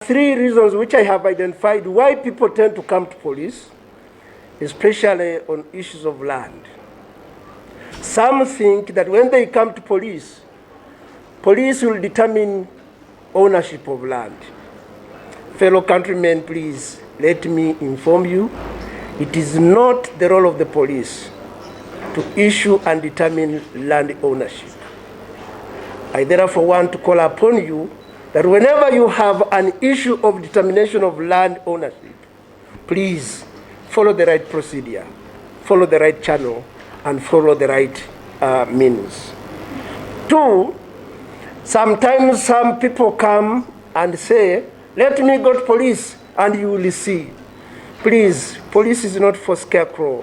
Three reasons which I have identified why people tend to come to police, especially on issues of land. Some think that when they come to police, police will determine ownership of land. Fellow countrymen, please let me inform you, it is not the role of the police to issue and determine land ownership. I therefore want to call upon you that whenever you have an issue of determination of land ownership, please follow the right procedure, follow the right channel, and follow the right means. Two, sometimes some people come and say, let me go to police and you will see. Please, police is not for scarecrow.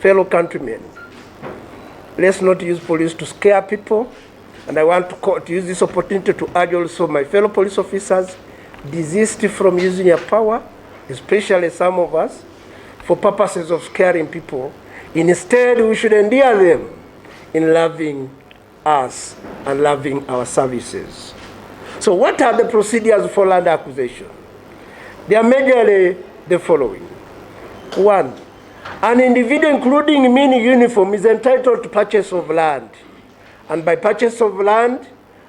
Fellow countrymen, let's not use police to scare people. And I want to use this opportunity to urge also my fellow police officers, desist from using your power, especially some of us, for purposes of scaring people. Instead, we should endear them in loving us and loving our services. So what are the procedures for land acquisition? They are majorly the following. One, an individual including mini uniform is entitled to purchase of land. And by purchase of land,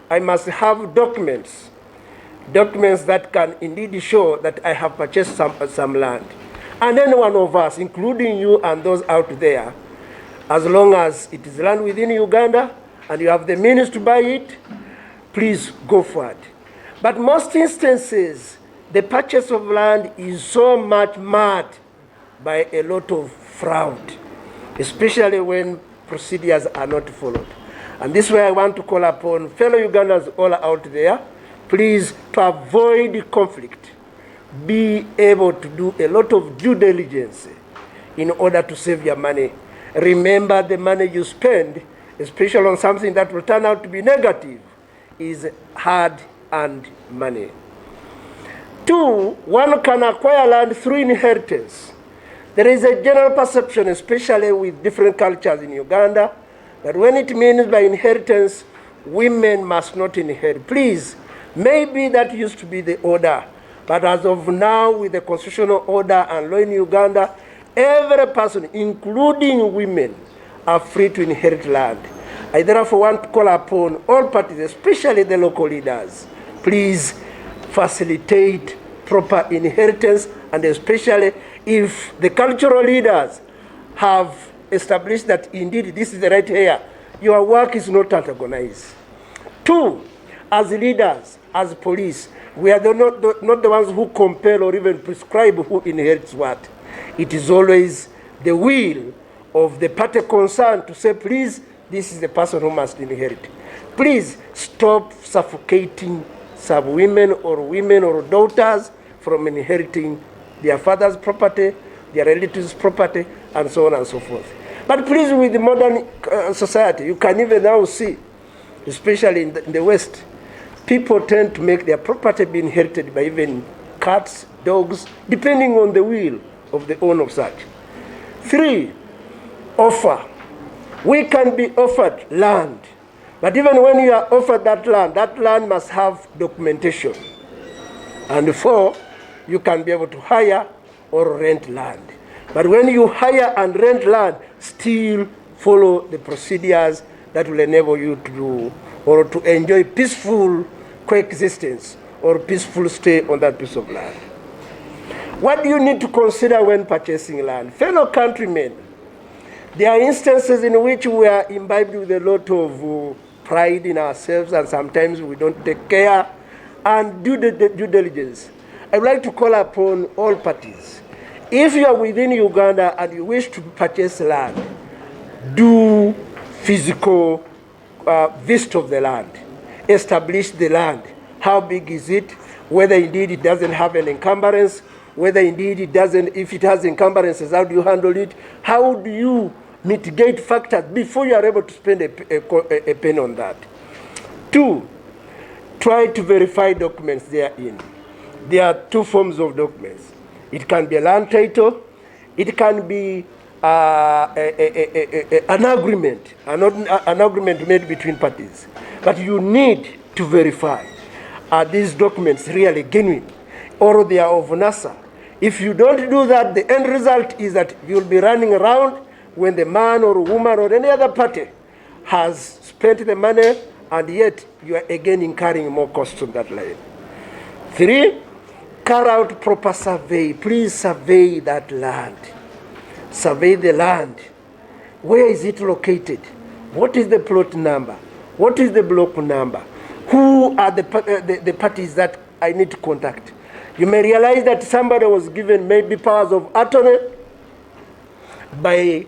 I must have documents that can indeed show that I have purchased some land. And any one of us, including you and those out there, as long as it is land within Uganda and you have the means to buy it, please go for it. But most instances, the purchase of land is so much marred by a lot of fraud, especially when procedures are not followed. And this way I want to call upon fellow Ugandans all out there, please, to avoid conflict, be able to do a lot of due diligence in order to save your money. Remember, the money you spend, especially on something that will turn out to be negative, is hard-earned money. Two, one can acquire land through inheritance. There is a general perception, especially with different cultures in Uganda, that when it means by inheritance, women must not inherit. Please, maybe that used to be the order, but as of now, with the constitutional order and law in Uganda, every person, including women, are free to inherit land. I therefore want to call upon all parties, especially the local leaders, please facilitate proper inheritance, and especially if the cultural leaders have established that indeed this is the right area, your work is not antagonized. Two, as leaders, as police, we are not the ones who compel or even prescribe who inherits what. It is always the will of the party concerned to say, please, this is the person who must inherit. Please stop suffocating some women or daughters from inheriting their father's property, their relatives' property, and so on and so forth. But please, with the modern society, you can even now see, especially in the West, people tend to make their property be inherited by even cats, dogs, depending on the will of the owner of such. Three, offer. We can be offered land, but even when you are offered that land must have documentation. And four, you can be able to hire or rent land. But when you hire and rent land, still follow the procedures that will enable you to do or to enjoy peaceful coexistence or peaceful stay on that piece of land. What do you need to consider when purchasing land? Fellow countrymen, there are instances in which we are imbibed with a lot of pride in ourselves, and sometimes we don't take care and do the due diligence. I would like to call upon all parties. If you are within Uganda and you wish to purchase land, do physical visit of the land. Establish the land. How big is it? Whether indeed it doesn't have an encumbrance, whether indeed it doesn't, if it has encumbrances, how do you handle it? How do you mitigate factors before you are able to spend a pen on that? Two, try to verify documents therein. There are two forms of documents. It can be a land title. It can be an agreement made between parties. But you need to verify, are these documents really genuine? or they are of NASA. If you don't do that, the end result is that you'll be running around when the man or woman or any other party has spent the money, and yet you are again incurring more costs on that line. 3, carry out proper survey. Please survey that land. Survey the land. Where is it located? What is the plot number? What is the block number? Who are the parties that I need to contact? You may realize that somebody was given maybe powers of attorney by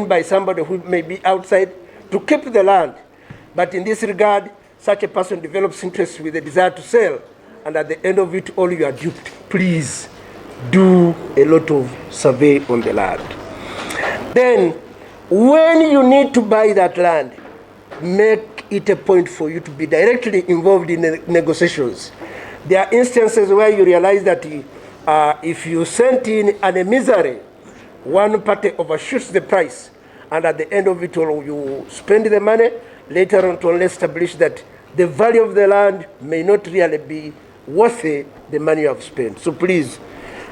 by somebody who may be outside to keep the land. But in this regard, such a person develops interest with a desire to sell, and at the end of it all, you are duped. Please do a lot of survey on the land. Then, when you need to buy that land, make it a point for you to be directly involved in the negotiations. There are instances where you realize that if you sent in an emissary, one party overshoots the price, and at the end of it all, you spend the money later on to only establish that the value of the land may not really be worth the money you have spent. So please,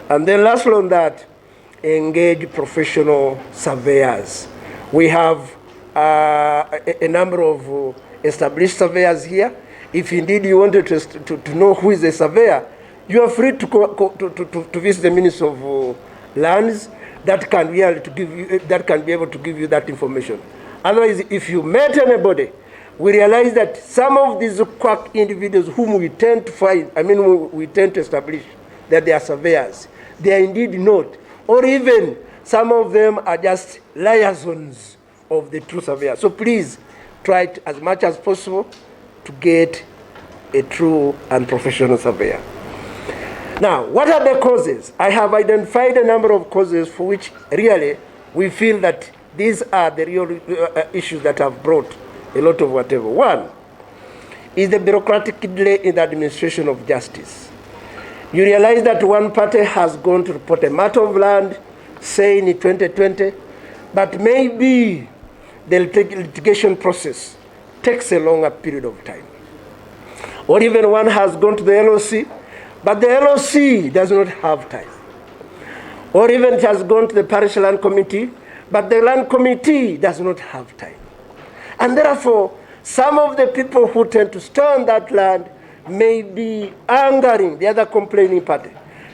and then lastly on that, engage professional surveyors. We have a number of established surveyors here. If indeed you wanted to know who is a surveyor, you are free to visit the Ministry of Lands that can be able to give you that information. Otherwise, if you met anybody, we realize that some of these quack individuals whom we tend to find, we tend to establish that they are surveyors, they are indeed not. Or even some of them are just liaisons of the true surveyor. So please try as much as possible to get a true and professional surveyor. Now, what are the causes? I have identified a number of causes for which really we feel that these are the real issues that have brought a lot of whatever. One is the bureaucratic delay in the administration of justice. You realize that one party has gone to report a matter of land, say in 2020, but maybe the litigation process takes a longer period of time. Or even one has gone to the LOC, but the LOC does not have time. Or even it has gone to the parish land committee, but the land committee does not have time. And therefore, some of the people who tend to stay on that land may be angering the other complaining party.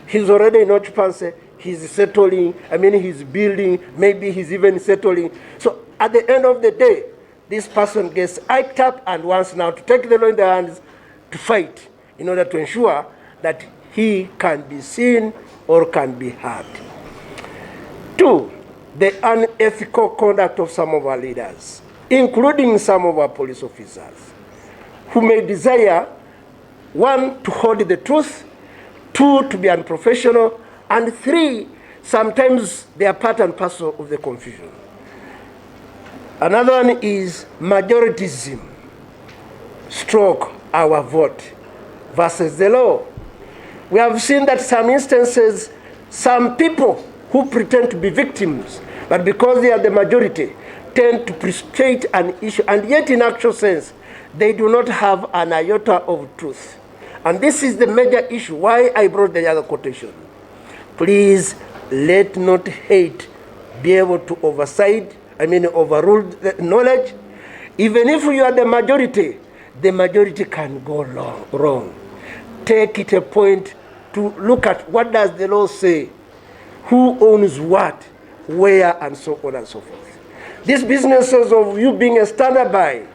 He's already in occupancy, he's settling, he's building, maybe he's even settling. So at the end of the day, this person gets hiked up and wants now to take the law in their hands to fight in order to ensure that he can be seen or can be heard. 2, the unethical conduct of some of our leaders, including some of our police officers, who may desire, 1, to hold the truth, 2, to be unprofessional, and 3, sometimes they are part and parcel of the confusion. Another one is majoritism, stroke our vote versus the law. We have seen that some instances, some people who pretend to be victims, but because they are the majority, tend to precipitate an issue, and yet in actual sense, they do not have an iota of truth. And this is the major issue, why I brought the other quotation. Please let not hate be able to overrule the knowledge. Even if you are the majority can go wrong. Take it a point to look at what does the law say, who owns what, where, and so on and so forth. These businesses of you being a standby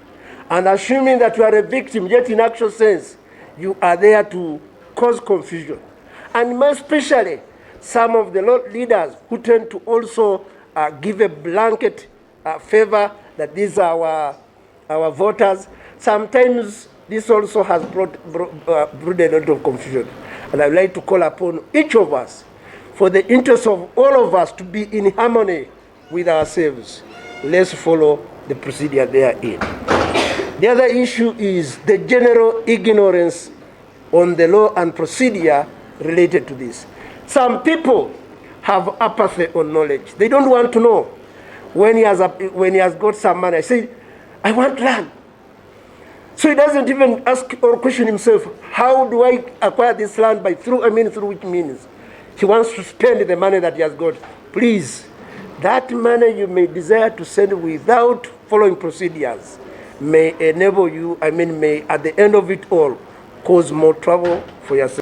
and assuming that you are a victim, yet in actual sense, you are there to cause confusion. And more especially, some of the leaders who tend to also give a blanket favor that these are our voters. Sometimes this also has brought a lot of confusion. And I would like to call upon each of us, for the interest of all of us, to be in harmony with ourselves. Let's follow the procedure therein. The other issue is the general ignorance on the law and procedure related to this. Some people have apathy on knowledge. They don't want to know. When he has got some money, I say, I want land. So he doesn't even ask or question himself, how do I acquire this land through which means? He wants to spend the money that he has got. Please, that money you may desire to send without following procedures may enable you, may at the end of it all cause more trouble for yourself.